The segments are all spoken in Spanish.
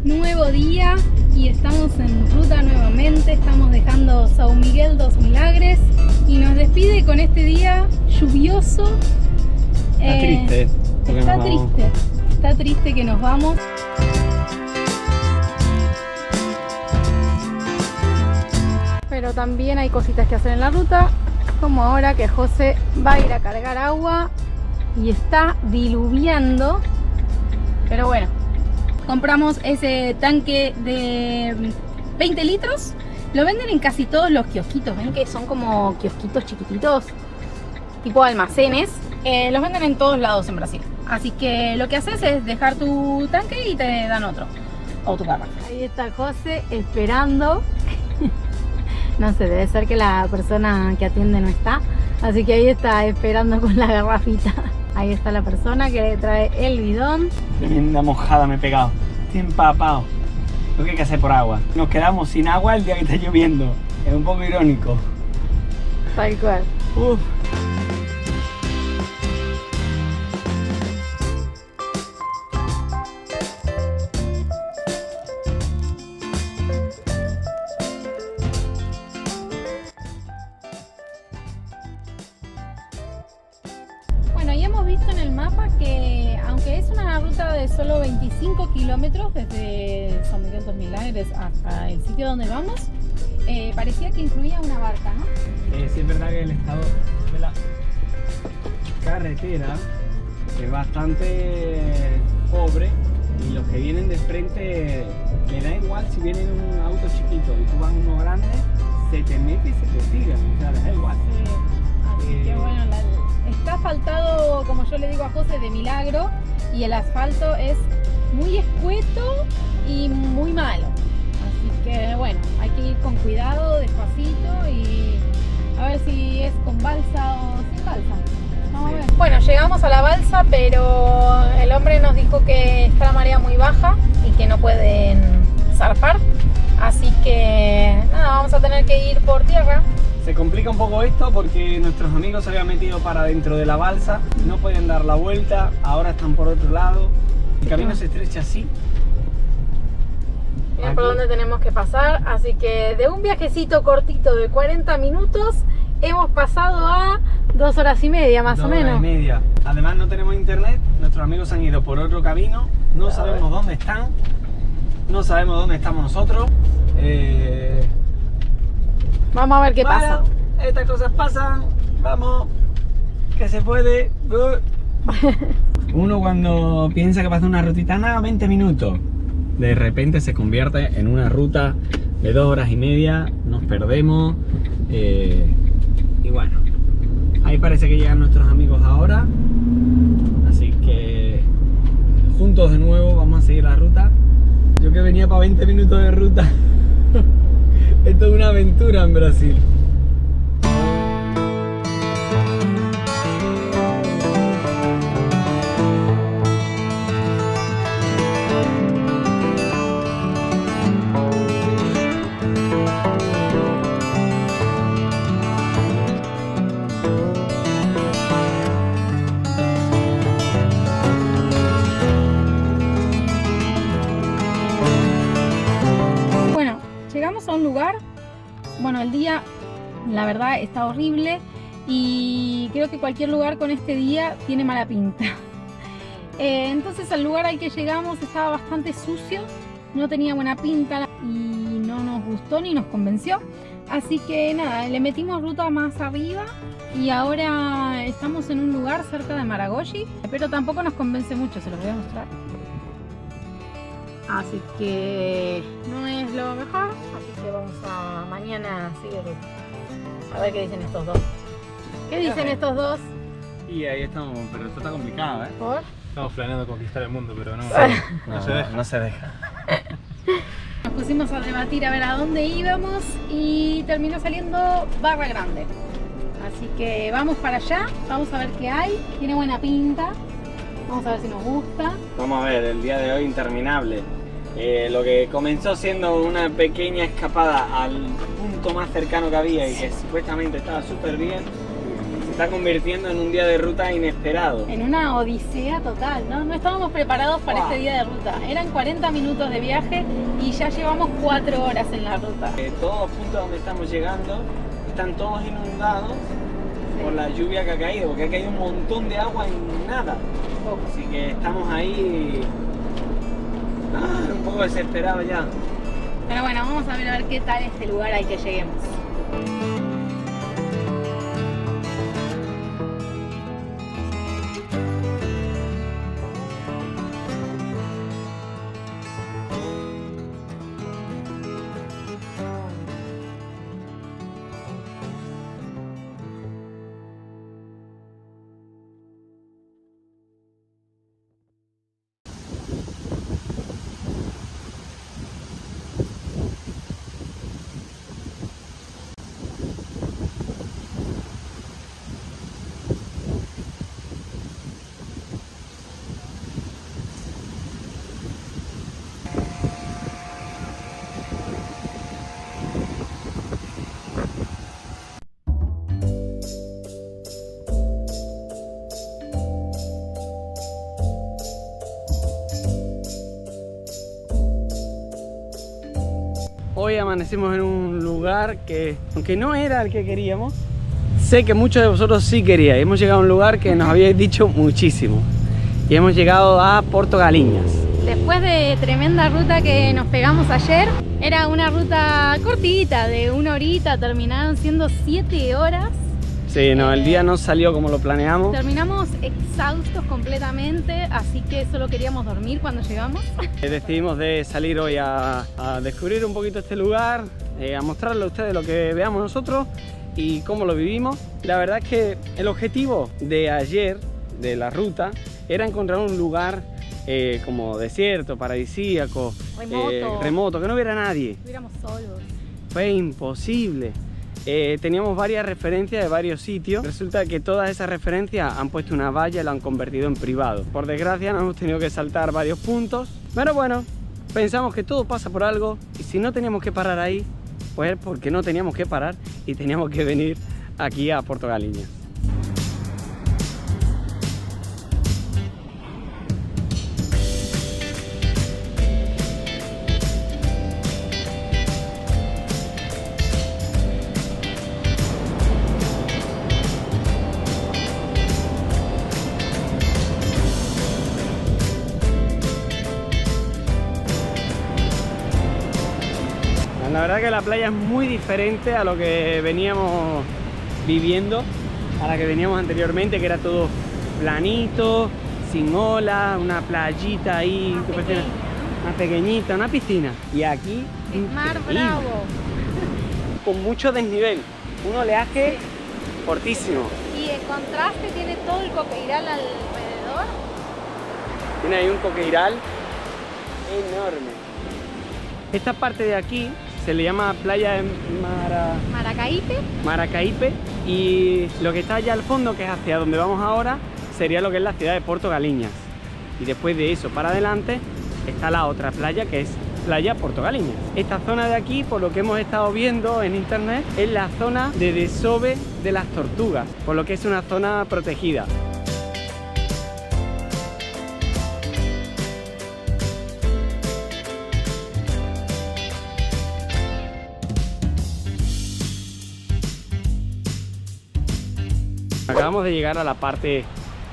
Nuevo día y estamos en ruta nuevamente. Estamos dejando São Miguel dos Milagres y nos despide con este día lluvioso. Está triste. Está triste que nos vamos. Pero también hay cositas que hacer en la ruta, como ahora que José va a ir a cargar agua y está diluviando. Pero bueno, compramos ese tanque de 20 litros. Lo venden en casi todos los kiosquitos. Ven que son como kiosquitos chiquititos, tipo almacenes. Los venden en todos lados en Brasil. Así que lo que haces es dejar tu tanque y te dan otro. O tu garrafa. Ahí está José esperando. No sé, debe ser que la persona que atiende no está. Así que ahí está esperando con la garrafita. Ahí está la persona que le trae el bidón. Tremenda mojada me he pegado. Estoy empapado. Lo que hay que hacer por agua. Nos quedamos sin agua el día que está lloviendo. Es un poco irónico. Tal cual. Uf. Bueno, ya hemos visto en el mapa que aunque es una ruta de solo 25 kilómetros desde São Miguel dos Milagres hasta el sitio donde vamos, parecía que incluía una barca, ¿no? Sí, es verdad que el estado de la carretera es bastante pobre y los que vienen de frente le da igual si vienen en un auto chiquito y tú vas en uno grande, se te mete y se te tira, o sea, les da igual. Así que bueno, está asfaltado, como yo le digo a José, de milagro, y el asfalto es muy escueto y muy malo. Así que bueno, hay que ir con cuidado, despacito, y a ver si es con balsa o sin balsa. Vamos a ver. Bueno, llegamos a la balsa, pero el hombre nos dijo que está la marea muy baja y que no pueden zarpar. Así que nada, vamos a tener que ir por tierra. Se complica un poco esto porque nuestros amigos se habían metido para dentro de la balsa, no podían dar la vuelta, ahora están por otro lado. El camino se estrecha así. Miren por dónde tenemos que pasar, así que de un viajecito cortito de 40 minutos hemos pasado a 2 horas y media más o menos. 2 horas y media. Además no tenemos internet, nuestros amigos han ido por otro camino, no sabemos dónde están, no sabemos dónde estamos nosotros. Vamos a ver qué pasa. Estas cosas pasan, vamos, que se puede. Uno cuando piensa que va a hacer una rutita, nada, 20 minutos, de repente se convierte en una ruta de 2 horas y media, nos perdemos, y bueno, ahí parece que llegan nuestros amigos ahora, así que juntos de nuevo vamos a seguir la ruta. Yo que venía para 20 minutos de ruta. Esto es una aventura en Brasil. Bueno, llegamos a un lugar. Bueno, el día, la verdad, está horrible y creo que cualquier lugar con este día tiene mala pinta. Entonces el lugar al que llegamos estaba bastante sucio, no tenía buena pinta y no nos gustó ni nos convenció. Así que nada, le metimos ruta más arriba y ahora estamos en un lugar cerca de Maragogi, pero tampoco nos convence mucho, se los voy a mostrar. Así que no es lo mejor, así que vamos a mañana seguir a ver qué dicen estos dos. ¿Qué dicen estos dos? Y ahí estamos, pero esto está complicado, ¿eh? ¿Por? Estamos planeando conquistar el mundo, pero no se deja. Nos pusimos a debatir a ver a dónde íbamos y terminó saliendo Barra Grande. Así que vamos para allá, vamos a ver qué hay, tiene buena pinta, vamos a ver si nos gusta. Vamos a ver, el día de hoy interminable. Lo que comenzó siendo una pequeña escapada al punto más cercano que había y que supuestamente estaba súper bien, se está convirtiendo en un día de ruta inesperado. En una odisea total, ¿no? No estábamos preparados para este día de ruta. Eran 40 minutos de viaje y ya llevamos 4 horas en la ruta. Todos los puntos donde estamos llegando están todos inundados por la lluvia que ha caído, porque ha caído un montón de agua en nada. Así que estamos ahí un poco desesperados ya. Pero bueno, vamos a ver qué tal este lugar al que lleguemos. Hoy amanecimos en un lugar que, aunque no era el que queríamos, sé que muchos de vosotros sí queríais. Hemos llegado a un lugar que nos habíais dicho muchísimo. Y hemos llegado a Portogaliñas. Después de tremenda ruta que nos pegamos ayer, era una ruta cortita, de 1 horita, terminaron siendo 7 horas. Sí, no, el día no salió como lo planeamos. Terminamos exhaustos completamente, así que solo queríamos dormir cuando llegamos. Decidimos de salir hoy a descubrir un poquito este lugar, a mostrarle a ustedes lo que veamos nosotros y cómo lo vivimos. La verdad es que el objetivo de ayer, de la ruta, era encontrar un lugar como desierto, paradisíaco, remoto, que no hubiera nadie. Estuviéramos solos. Fue imposible. Teníamos varias referencias de varios sitios. Resulta que todas esas referencias han puesto una valla y la han convertido en privado. Por desgracia nos hemos tenido que saltar varios puntos. Pero bueno, pensamos que todo pasa por algo. Y si no teníamos que parar ahí, pues porque no teníamos que parar y teníamos que venir aquí a Portogaliñas. La verdad que la playa es muy diferente a lo que veníamos viviendo, a la que veníamos anteriormente, que era todo planito, sin olas, una playita ahí, una pequeñita, una piscina. Y aquí, el mar bravo, con mucho desnivel, un oleaje fortísimo. Y el contraste tiene todo el coqueiral alrededor. Tiene ahí un coqueiral enorme. Esta parte de aquí se le llama playa de Maracaípe, y lo que está allá al fondo, que es hacia donde vamos ahora, sería lo que es la ciudad de Portogaliñas. Y después de eso para adelante está la otra playa, que es playa Portogaliñas. Esta zona de aquí, por lo que hemos estado viendo en internet, es la zona de desove de las tortugas, por lo que es una zona protegida. Acabamos de llegar a la parte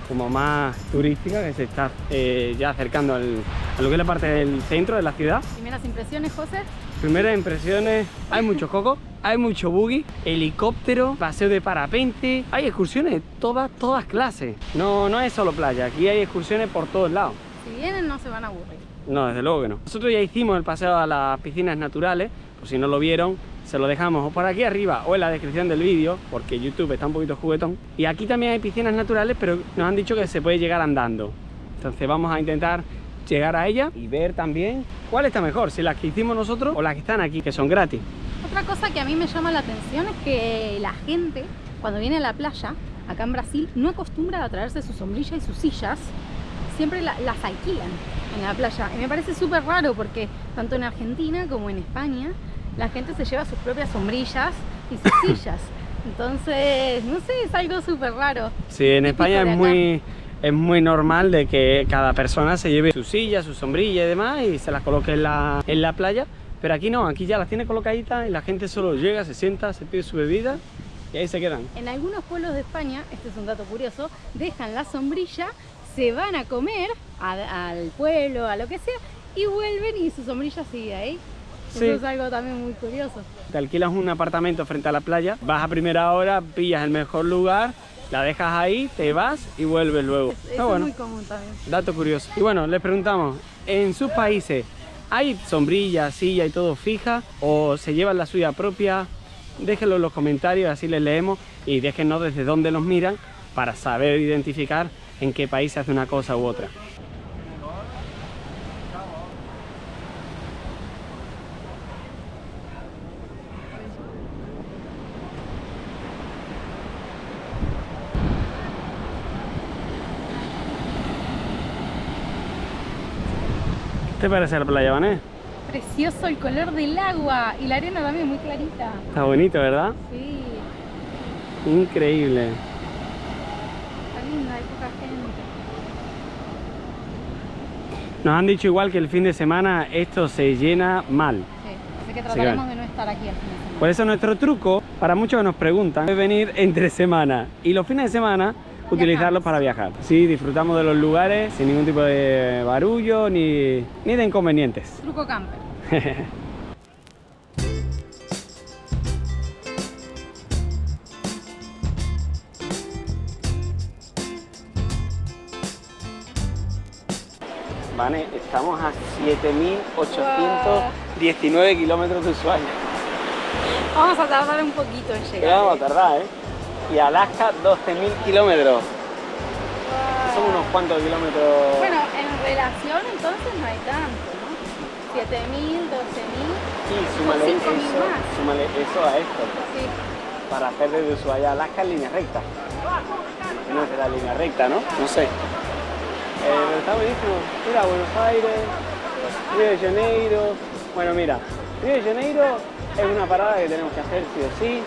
como más turística, que se está ya acercando a lo que es la parte del centro de la ciudad. Primeras impresiones, José. Primeras impresiones, hay mucho coco, hay mucho buggy, helicóptero, paseo de parapente, hay excursiones de todas clases. No es solo playa, aquí hay excursiones por todos lados. Si vienen no se van a aburrir. No, desde luego que no. Nosotros ya hicimos el paseo a las piscinas naturales, por si no lo vieron, se lo dejamos o por aquí arriba o en la descripción del vídeo, porque YouTube está un poquito juguetón. Y aquí también hay piscinas naturales, pero nos han dicho que se puede llegar andando. Entonces vamos a intentar llegar a ella y ver también cuál está mejor, si las que hicimos nosotros o las que están aquí, que son gratis. Otra cosa que a mí me llama la atención es que la gente, cuando viene a la playa, acá en Brasil, no acostumbra a traerse su sombrilla y sus sillas, siempre las alquilan en la playa. Y me parece súper raro porque tanto en Argentina como en España la gente se lleva sus propias sombrillas y sus sillas. Entonces, no sé, es algo súper raro. Sí, en España es muy normal de que cada persona se lleve su silla, su sombrilla y demás y se las coloque en la playa. Pero aquí no, aquí ya las tiene colocaditas y la gente solo llega, se sienta, se pide su bebida y ahí se quedan. En algunos pueblos de España, este es un dato curioso, dejan la sombrilla, se van a comer al pueblo, a lo que sea, y vuelven y su sombrilla sigue ahí. Sí. Eso es algo también muy curioso. Te alquilas un apartamento frente a la playa, vas a primera hora, pillas el mejor lugar, la dejas ahí, te vas y vuelves luego. Eso bueno, es muy común también. dato curioso. Y bueno, les preguntamos, ¿en sus países hay sombrilla, silla y todo fija o se llevan la suya propia? Déjenlo en los comentarios, así les leemos y déjenos desde dónde los miran para saber identificar en qué país se hace una cosa u otra. ¿Qué te parece la playa, Vané? Precioso el color del agua y la arena también muy clarita. Está bonito, ¿verdad? Sí, Increíble. está linda, hay poca gente. Nos han dicho igual que el fin de semana esto se llena mal. Sí, así que trataremos de no estar aquí al fin de semana. Por eso nuestro truco, para muchos que nos preguntan, es venir entre semana y los fines de semana utilizarlos para viajar. Sí, disfrutamos de los lugares sin ningún tipo de barullo ni de inconvenientes. Truco camper. Vale, estamos a 7.819 kilómetros de Ushuaia. Vamos a tardar un poquito en Que llegar. vamos a tardar, ¿eh? Y Alaska, 12.000 kilómetros. Son unos cuantos kilómetros. Bueno, en relación entonces no hay tanto, ¿no? 7.000, 12.000, Y súmale 5.000 eso, más. súmale eso a esto. Sí. Para hacer desde Ushuaia a Alaska en línea recta. No será línea recta, ¿no? No sé. Pero está buenísimo. Mira, Buenos Aires, Río de Janeiro. Bueno, mira, Río de Janeiro es una parada que tenemos que hacer sí o sí.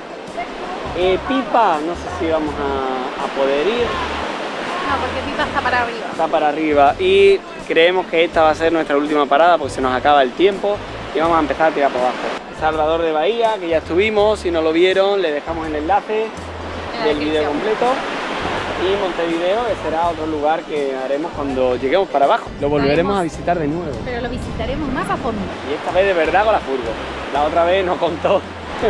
Pipa, no sé si vamos a poder ir. No, porque Pipa está para arriba. Está para arriba. Y creemos que esta va a ser nuestra última parada porque se nos acaba el tiempo y vamos a empezar a tirar para abajo. Salvador de Bahía, que ya estuvimos, si no lo vieron, le dejamos el enlace del video completo. Y Montevideo, que será otro lugar que haremos cuando lleguemos para abajo. Lo volveremos a visitar de nuevo. Pero lo visitaremos más a fondo. Y esta vez de verdad con la furgo. La otra vez no contó. Sí.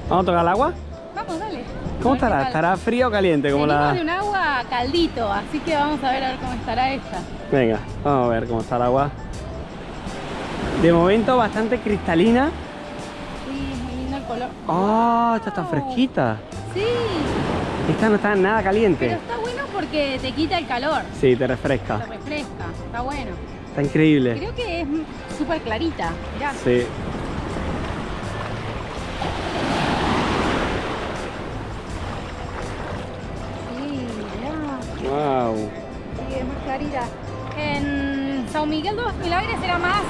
¿Vamos a tocar el agua? Vamos, dale. ¿Cómo A ver qué estará? tal. ¿Estará frío o caliente? Como Venimos de un agua caldito, así que vamos a ver cómo estará esta. Venga, vamos a ver cómo está el agua. De momento bastante cristalina. Sí, es muy lindo el color. ¡Oh! Esta está fresquita. Sí, Esta no está nada pero caliente. está bueno porque te quita el calor, Sí, te refresca. te refresca, está bueno. Está increíble. Creo que es súper clarita, mirá. Sí. Sí, mirá. Wow. Sí, es más clarita. En São Miguel de los Milagres era más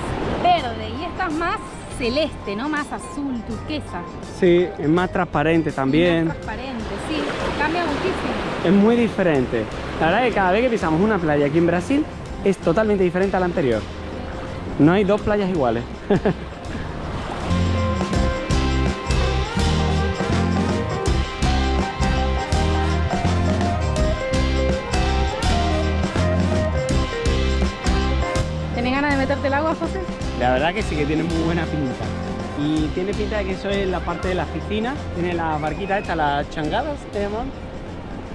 verde y esta es más celeste, ¿no? Más azul, turquesa. Sí, es más transparente Y también. más transparente, sí, cambia muchísimo. Es muy diferente. La verdad es que cada vez que pisamos una playa aquí en Brasil es totalmente diferente a la anterior. No hay dos playas iguales. ¿Tenés ganas de meterte el agua, José? La verdad que sí que tiene muy buena pinta. Y tiene pinta de que eso es la parte de las piscinas. Tiene las barquitas estas, las changadas, ¿se llaman?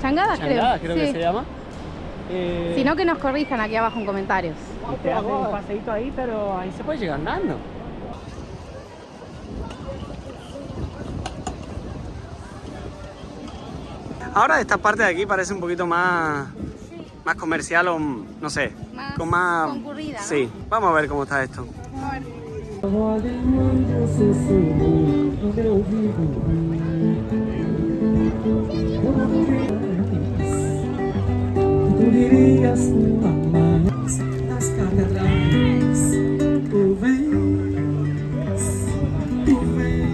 Changadas, Changadas creo sí. que se llama. Si no, que nos corrijan aquí abajo en comentarios. Y te hacen un paseíto ahí, pero ahí se puede llegar andando. Ahora esta parte de aquí parece un poquito más comercial o no sé, Más con más concurrida, ¿no? Sí, vamos a ver cómo está esto. A ver. Tu dirias nunca más las catedrais. Tú ves, tú ves.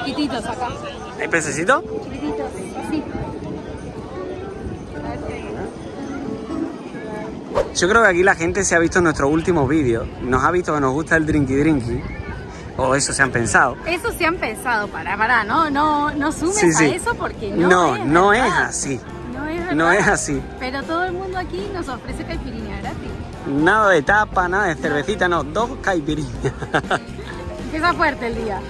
Chiquititos acá. ¿Hay pececito? Chiquititos, así. Yo creo que aquí la gente se ha visto en nuestros últimos vídeos, nos ha visto que nos gusta el drinky, o eso se han pensado. Eso se han pensado, pará, no sumes Sí. a eso porque no No es es verdad. así, No es verdad. no es así. Pero todo el mundo aquí nos ofrece caipirinha gratis. Nada de tapa, nada de cervecita, no, 2 caipirinhas. Empieza fuerte el día.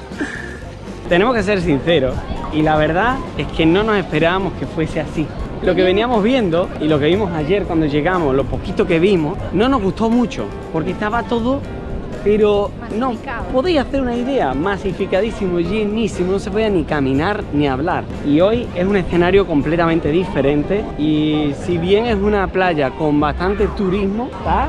Tenemos que ser sinceros, y la verdad es que no nos esperábamos que fuese así. Lo que veníamos viendo y lo que vimos ayer cuando llegamos, lo poquito que vimos, no nos gustó mucho, porque estaba todo, pero no, Masificado. podéis hacer una idea, masificadísimo, llenísimo, no se podía ni caminar ni hablar. Y hoy es un escenario completamente diferente, y si bien es una playa con bastante turismo, está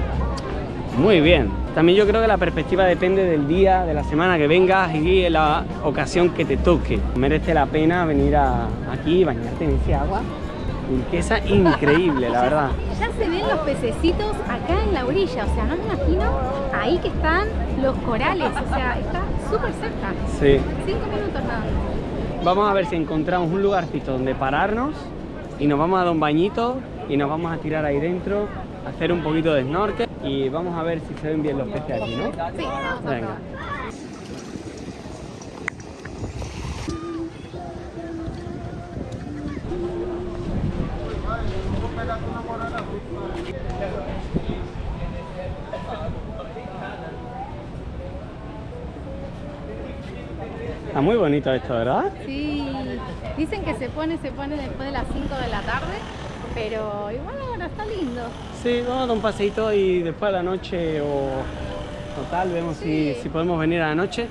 muy bien. También yo creo que la perspectiva depende del día, de la semana que vengas y de la ocasión que te toque. Merece la pena venir aquí, bañarte en ese agua turquesa increíble, la verdad. Ya se ven los pececitos acá en la orilla, o sea, no me imagino ahí que están los corales, o sea, está súper cerca. Sí. 5 minutos nada más. Vamos a ver si encontramos un lugarcito donde pararnos y nos vamos a dar un bañito y nos vamos a tirar ahí dentro, hacer un poquito de snorkel y vamos a ver si se ven bien los peces aquí, ¿no? Sí, vamos a Venga. probar. Está muy bonito esto, ¿verdad? Sí, dicen que se pone después de las 5 de la tarde, pero igual ahora está lindo. Sí, vamos a dar un paseíto y después a la noche o total, vemos Sí. si podemos venir a la noche.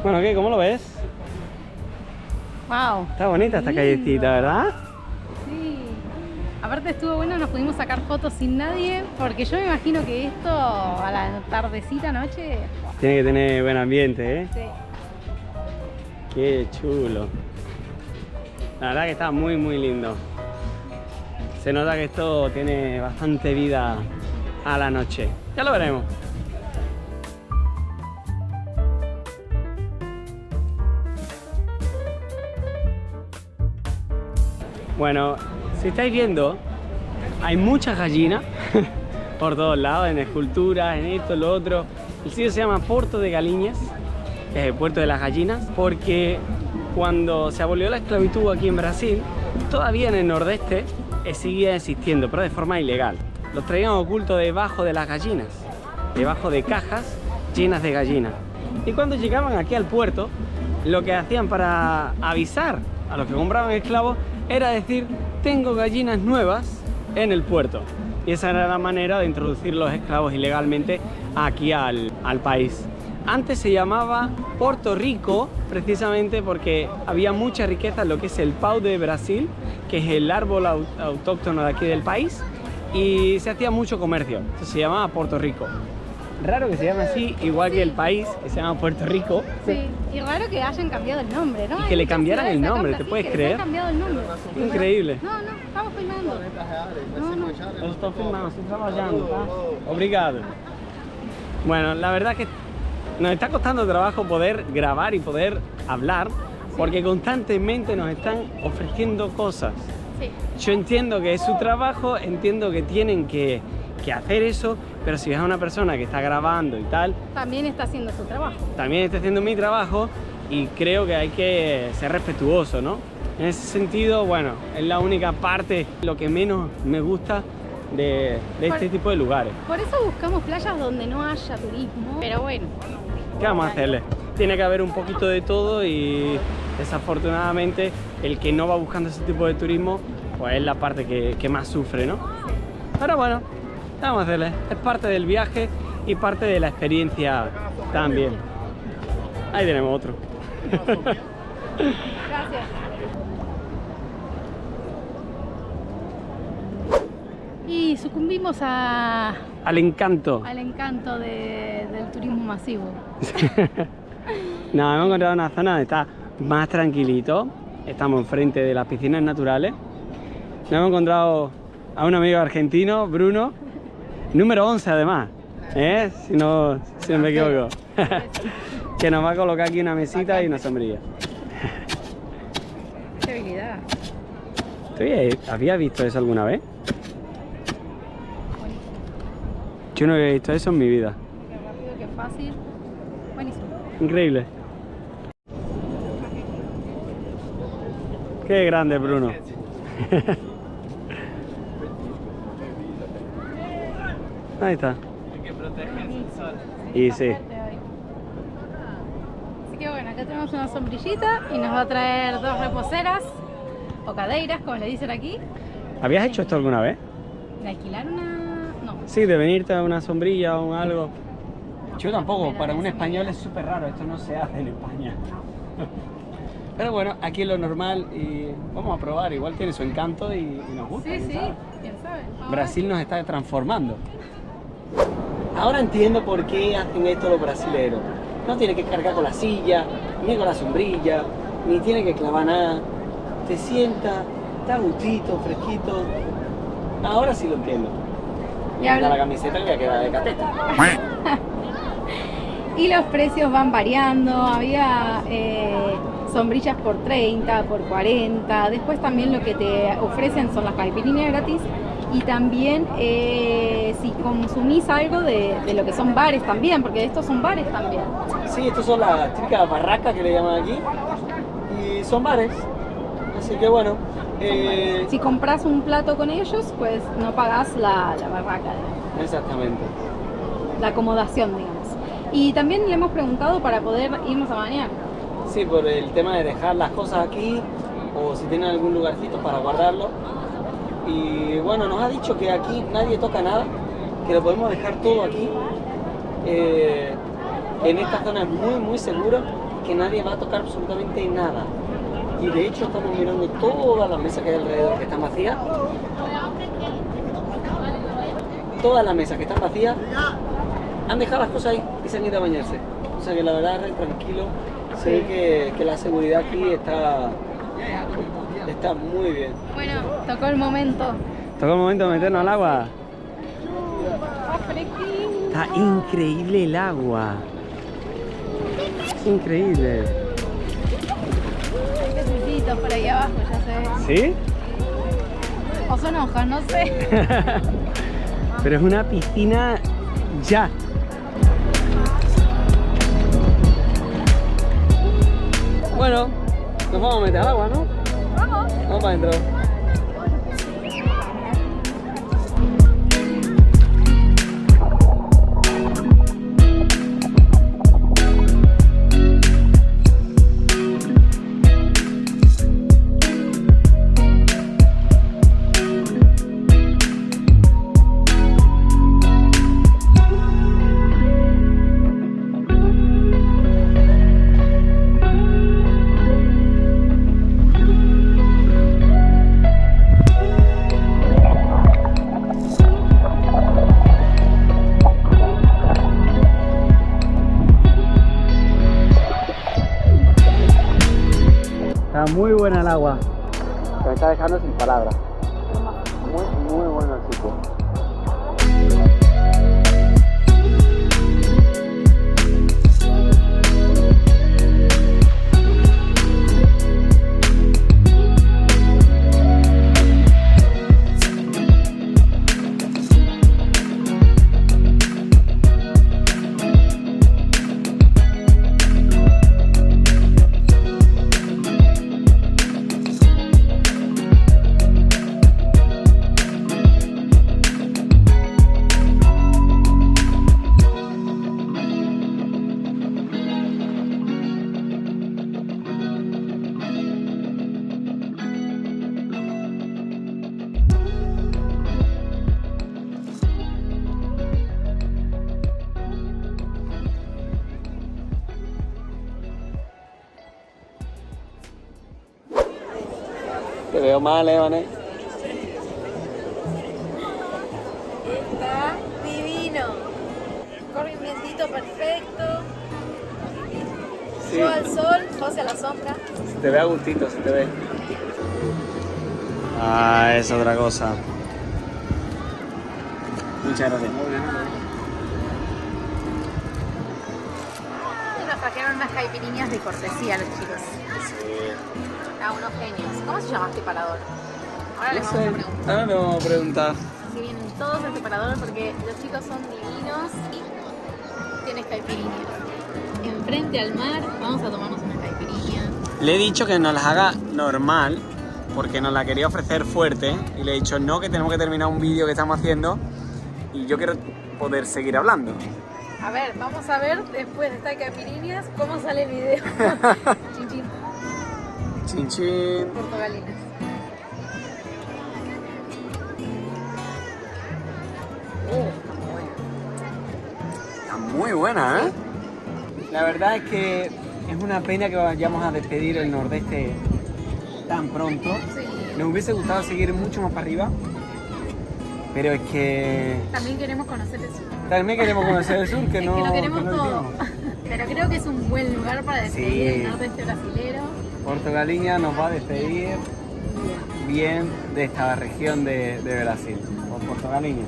Bueno, ¿qué? ¿Cómo lo ves? Wow. Está bonita esta Lindo. callecita, ¿verdad? Sí. Aparte estuvo bueno, nos pudimos sacar fotos sin nadie, porque yo me imagino que esto a la tardecita, noche, Tiene que tener buen ambiente, ¿eh? sí. Qué chulo. La verdad que está muy muy lindo. Se nota que esto tiene bastante vida a la noche. Ya lo veremos. Bueno, si estáis viendo, hay muchas gallinas por todos lados, en esculturas, en esto, en lo otro. El sitio se llama Porto de Galinhas, que es el puerto de las gallinas, porque cuando se abolió la esclavitud aquí en Brasil, todavía en el nordeste seguía existiendo, pero de forma ilegal. Los traían ocultos debajo de las gallinas, debajo de cajas llenas de gallinas. Y cuando llegaban aquí al puerto, lo que hacían para avisar a los que compraban esclavos era decir: tengo gallinas nuevas en el puerto. Y esa era la manera de introducir los esclavos ilegalmente aquí al país. Antes se llamaba Porto Rico precisamente porque había mucha riqueza en lo que es el pau de Brasil, que es el árbol autóctono de aquí del país, y se hacía mucho comercio, entonces se llamaba Porto Rico. Raro que se llame así, igual que el país, que se llama Puerto Rico. Sí, y raro que hayan cambiado el nombre, ¿no? Y que le cambiaran el nombre, ¿te puedes creer? Han cambiado el nombre. Increíble. No, estamos filmando. No. Eu estou filmando, estoy trabajando, ¿tá? Obrigado. Bueno, la verdad que nos está costando trabajo poder grabar y poder hablar porque constantemente nos están ofreciendo cosas. Sí. Yo entiendo que es su trabajo, entiendo que tienen que hacer eso, pero si ves a una persona que está grabando y tal, También está haciendo su trabajo. también está haciendo mi trabajo y creo que hay que ser respetuoso, ¿no? En ese sentido, bueno, es la única parte, lo que menos me gusta de este tipo de lugares. Por eso buscamos playas donde no haya turismo, pero bueno. ¿Qué vamos a hacerle? Tiene que haber un poquito de todo y desafortunadamente el que no va buscando ese tipo de turismo pues es la parte que más sufre, ¿no? Pero bueno, ¿qué vamos a hacerle? Es parte del viaje y parte de la experiencia también. Ahí tenemos otro. Gracias. Y sucumbimos Al encanto. al encanto del turismo masivo. No, hemos encontrado una zona donde está más tranquilito. Estamos enfrente de las piscinas naturales. Nos hemos encontrado a un amigo argentino, Bruno, número 11 además, si no me equivoco, que nos va a colocar aquí una mesita y una sombrilla. Qué habilidad. ¿Había visto eso alguna vez? Yo no había visto eso en mi vida. Qué rápido, qué fácil. Buenísimo. Increíble. Qué grande, Bruno. Ahí está. Y sí. Así que bueno, acá tenemos una sombrillita y nos va a traer 2 reposeras o cadeiras, como le dicen aquí. ¿Habías hecho esto alguna vez? ¿De alquilar una? No. Sí, de venirte a una sombrilla o algo. Yo tampoco, para un español es súper raro, esto no se hace en España. Pero bueno, aquí es lo normal y vamos a probar, igual tiene su encanto y nos gusta. Sí, ¿quién sí, sabe? quién sabe. Vamos a Brasil nos está transformando. Ahora entiendo por qué hacen esto los brasileros. No tiene que cargar con la silla, ni con la sombrilla, ni tiene que clavar nada. Te sienta, está gustito, fresquito. Ahora sí lo entiendo. Y Y anda habla- la camiseta que ya queda de cateta. Y los precios van variando, había sombrillas por 30, por 40, después también lo que te ofrecen son las caipirinhas gratis y también si consumís algo de lo que son bares también, porque estos son bares también. Sí, estos son las típicas barracas que le llaman aquí y son bares, así que bueno. Si compras un plato con ellos, pues no pagás la barraca, digamos, Exactamente. la acomodación, digamos. Y también le hemos preguntado para poder irnos a bañar. Sí, por el tema de dejar las cosas aquí o si tienen algún lugarcito para guardarlo. Y bueno, nos ha dicho que aquí nadie toca nada, que lo podemos dejar todo aquí. En esta zona es muy seguro que nadie va a tocar absolutamente nada. Y de hecho estamos mirando todas las mesas que hay alrededor que están vacías. Todas las mesas que están vacías han dejado las cosas ahí y se han ido a bañarse. O sea que la verdad es tranquilo. Se ve que la seguridad aquí está muy bien. Bueno, tocó el momento. Tocó el momento de meternos al agua. Está increíble el agua. Es increíble. Hay pececitos por ahí abajo, ya sé. ¿Sí? O son hojas, no sé. Pero es una piscina ya. Bueno, nos vamos a meter al agua, ¿no? Vamos. Vamos para adentro. muy buena el agua. Me está dejando sin palabras. Muy bueno el sitio. Te veo mal, Vané. Está divino. Corre un vientito perfecto. Sí. Yo al sol, José a la sombra. Se te ve a gustito, se te ve. Ah, es otra cosa. Muchas gracias. Y nos trajeron unas caipiriñas de cortesía los chicos. A unos genios. ¿Cómo se llama este parador? Ahora les vamos a preguntar. Ahora le vamos a preguntar. Así vienen todos a este parador porque los chicos son divinos y tienes caipiriñas. Enfrente al mar, vamos a tomarnos una caipiriña. Le he dicho que nos las haga normal porque nos la quería ofrecer fuerte y le he dicho no, que tenemos que terminar un vídeo que estamos haciendo y yo quiero poder seguir hablando. A ver, vamos a ver después de estas caipiriñas cómo sale el video. Chin chin. Chin chin. Portugalinas. Está muy buena, ¿eh? La verdad es que es una pena que vayamos a despedir el Nordeste tan pronto. Sí. Nos hubiese gustado seguir mucho más para arriba, pero es que También queremos conocer el sur. también queremos conocer el sur, que Es no, que lo queremos que no todo. hicimos. Pero creo que es un buen lugar para despedir Sí. el nordeste brasilero. Portugaliña nos va a despedir bien de esta región de Brasil. Por Portugaliña.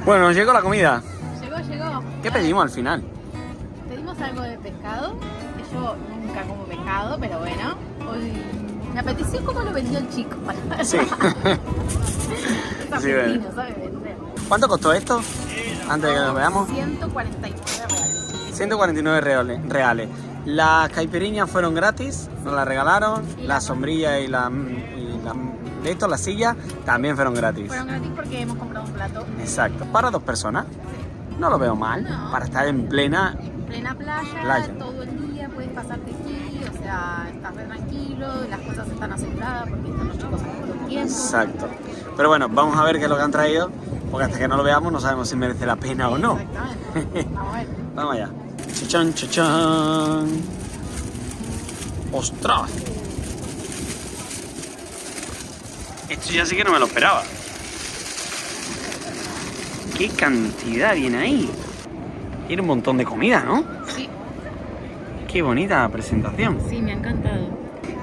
Bueno, nos llegó la comida. Llegó. ¿Qué pedimos al final? Pedimos algo de pescado, que yo nunca como pescado, pero bueno, hoy me apeteció como lo vendió el chico. Sí. Es argentino, sabe vender. ¿Cuánto costó esto? Antes de que lo veamos. 149 reales. 149 reales. Las caipiriñas fueron gratis, nos las regalaron. Y La sombrilla y la de esto, las sillas, también fueron gratis. Fueron gratis porque hemos comprado un plato. Exacto. Para 2 personas. No lo veo mal. No. Para estar en plena. Plena playa, todo el día puedes pasarte aquí, o sea, estás re tranquilo, las cosas están aseguradas porque están los chicos aquí todo el tiempo. Exacto. Pero bueno, vamos a ver qué es lo que han traído, porque hasta que no lo veamos no sabemos si merece la pena o no. Exactamente. Vamos a ver. Vamos allá. Chachán, chachán. ¡Ostras! Esto ya sí que no me lo esperaba. ¿Qué cantidad viene ahí? Tiene un montón de comida, ¿no? Sí, Qué bonita presentación. sí, me ha encantado.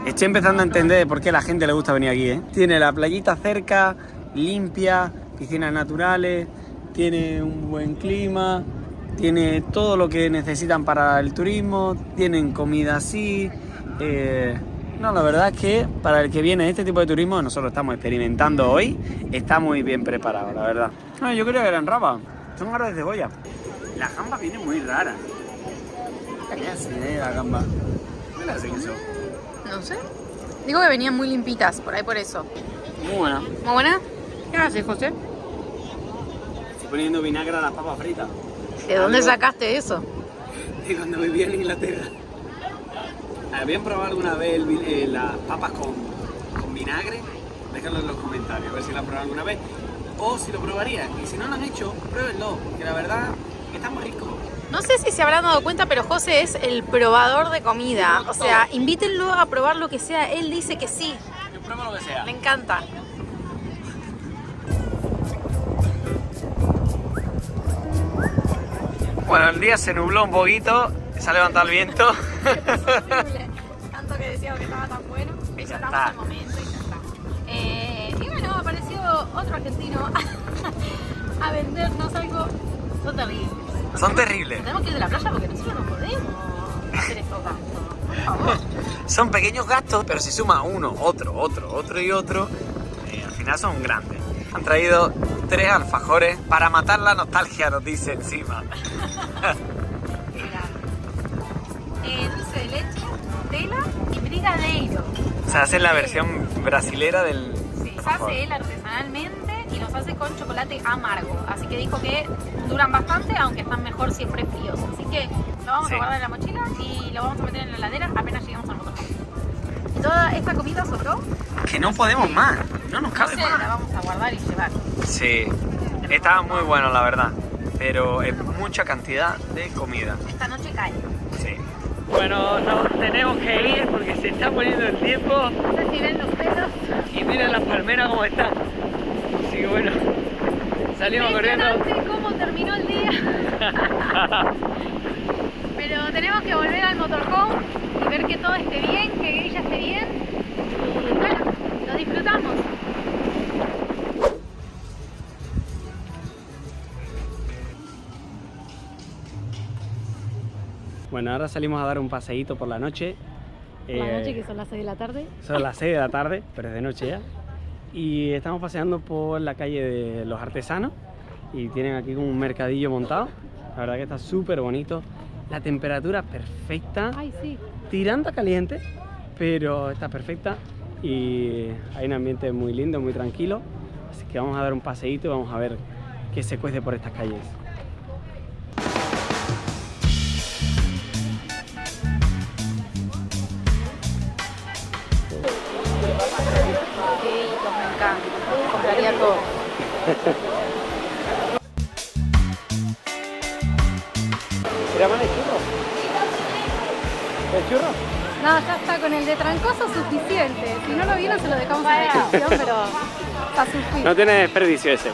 Estoy empezando a entender por qué a la gente le gusta venir aquí, ¿eh? Tiene la playita cerca, limpia, piscinas naturales, tiene un buen clima, tiene todo lo que necesitan para el turismo, tienen comida así. No, la verdad es que para el que viene este tipo de turismo, nosotros estamos experimentando hoy, está muy bien preparado, la verdad. No, yo creo que eran rabas, son aros de cebolla. Las gambas vienen muy raras. ¿Qué hace la gamba? ¿Qué le hacen eso? No sé. Digo que venían muy limpitas, por ahí por eso. Muy buena. ¿Muy buena? ¿Qué haces, José? Estoy poniendo vinagre a las papas fritas. ¿De dónde Algo- sacaste eso? De cuando vivía en Inglaterra. ¿Habían probado alguna vez las papas con vinagre? Déjalo en los comentarios, a ver si la han probado alguna vez. O si lo probarían. Y si no lo han hecho, pruébenlo. Que la verdad está muy rico. No sé si se habrán dado cuenta, pero José es el probador de comida. O sea, invítenlo a probar lo que sea. Él dice que sí. Yo pruebo lo que sea. Le encanta. Bueno, el día se nubló un poquito. Se ha levantado el viento. Tanto que decíamos que estaba tan bueno. Y ya Estamos está. al momento y ya está. Y bueno, apareció otro argentino a vendernos algo. Son terribles. Son terribles. Tenemos que ir de la playa porque nosotros no podemos hacer estos gastos. Por favor. Son pequeños gastos, pero si suma uno, otro y otro, al final son grandes. Han traído 3 alfajores para matar la nostalgia, nos dice encima. Dulce de leche, Nutella y brigadeiro. Se hace la versión brasilera del Sí, se alfajor. hace él artesanalmente y los hace con chocolate amargo. Así que dijo que duran bastante, aunque están mejor siempre fríos. Así que lo vamos Sí. a guardar en la mochila y lo vamos a meter en la heladera apenas lleguemos al motor. Y toda esta comida sobró. Que no podemos más, no nos No cabe sé, la más. vamos a guardar y llevar. Sí, estaba muy bueno la verdad, pero es mucha cantidad de comida. Esta noche cae. Sí. Bueno, nos tenemos que ir porque se está poniendo el tiempo No sé si ven los pelos. y miren las palmeras como están. Así que bueno, salimos corriendo. Impresionante cómo terminó el día. Pero tenemos que volver al motorhome y ver que todo esté bien, que Grilla esté bien. Y bueno, lo disfrutamos. Bueno, ahora salimos a dar un paseíto por la noche. La noche que son las 6 de la tarde. Son las 6 de la tarde, pero es de noche ya. Y estamos paseando por la calle de los artesanos y tienen aquí como un mercadillo montado. La verdad que está súper bonito. La temperatura es perfecta, Ay, sí. tirando a caliente, pero está perfecta y hay un ambiente muy lindo, muy tranquilo. Así que vamos a dar un paseíto y vamos a ver qué se cuece por estas calles. Videitos, me encanta. Compraría todo. ¿Mira, man, el churro? ¿El churro? No, ya está con el de trancoso suficiente. Si no lo vieron se lo dejamos en la descripción, pero está suficiente. No tiene desperdicio ese.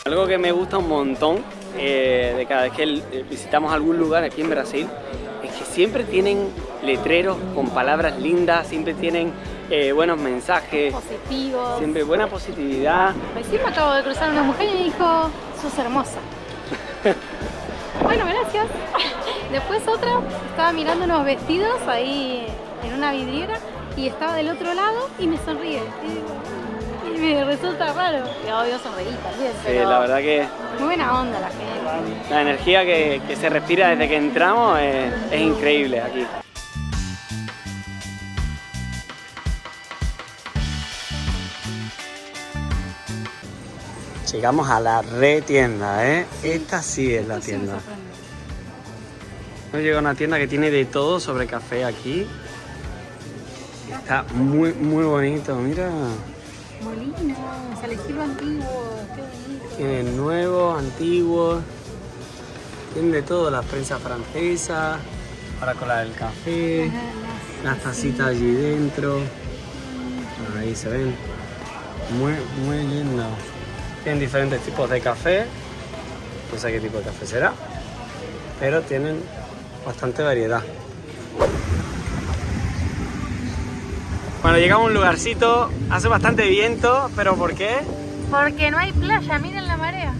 Algo que me gusta un montón de cada vez que visitamos algún lugar aquí en Brasil es que siempre tienen letreros con palabras lindas, siempre tienen buenos mensajes, Positivos. siempre buena positividad. Recién me acabo de cruzar una mujer y me dijo, sos hermosa. Bueno, gracias. Después otra, estaba mirando unos vestidos ahí en una vidriera y estaba del otro lado y me sonríe. Y me resulta raro. Y obvio sonreí también, Sí, pero la verdad que muy buena onda la gente. la energía que se respira desde que entramos es increíble aquí. Llegamos a la retienda, ¿eh? Esta sí es la tienda. Hemos llegado a una tienda que tiene de todo sobre café aquí. Está muy bonito, mira. Molinos, al estilo antiguo, qué bonito. Tiene nuevo, antiguo. Tiene de todo, las prensas francesas para colar el café, las tacitas allí dentro. Ahí se ven. Muy lindo. Tienen diferentes tipos de café. No sé qué tipo de café será, pero tienen bastante variedad. Bueno, llegamos a un lugarcito, hace bastante viento, pero ¿por qué? Porque no hay playa, miren la marea.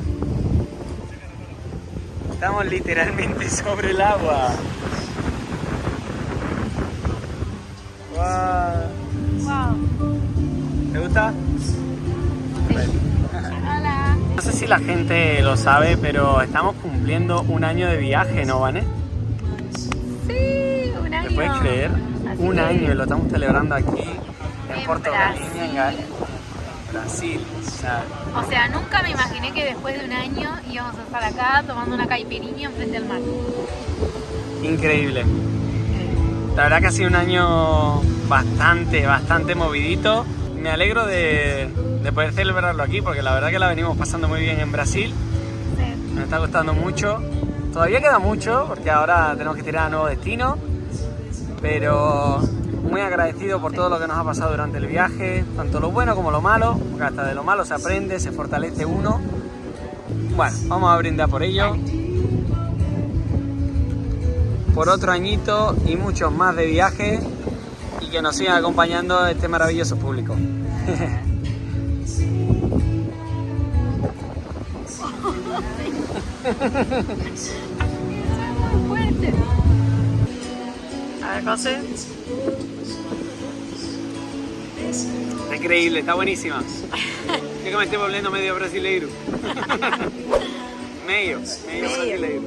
Estamos literalmente sobre el agua. Wow. Wow. ¿Te gusta? Hola. No sé si la gente lo sabe, pero estamos cumpliendo un año de viaje, ¿no, Vané? Sí, un año. ¿Te puedes creer? Así Un es. año, lo estamos celebrando aquí en En Porto Brasil. Velho, Brasil. O sea, nunca me imaginé que después de un año íbamos a estar acá tomando una caipirinha enfrente al mar. Increíble. La verdad que ha sido un año bastante movidito. Me alegro de poder celebrarlo aquí porque la verdad que la venimos pasando muy bien en Brasil. Me está gustando mucho. Todavía queda mucho porque ahora tenemos que tirar a nuevo destino, pero muy agradecido por todo lo que nos ha pasado durante el viaje, tanto lo bueno como lo malo, porque hasta de lo malo se aprende, se fortalece uno. Bueno, vamos a brindar por ello, por otro añito y muchos más de viaje, y que nos sigan acompañando este maravilloso público. A ver, José. Está increíble, está buenísima. Yo que me estoy volviendo medio brasileiro. medio brasileiro.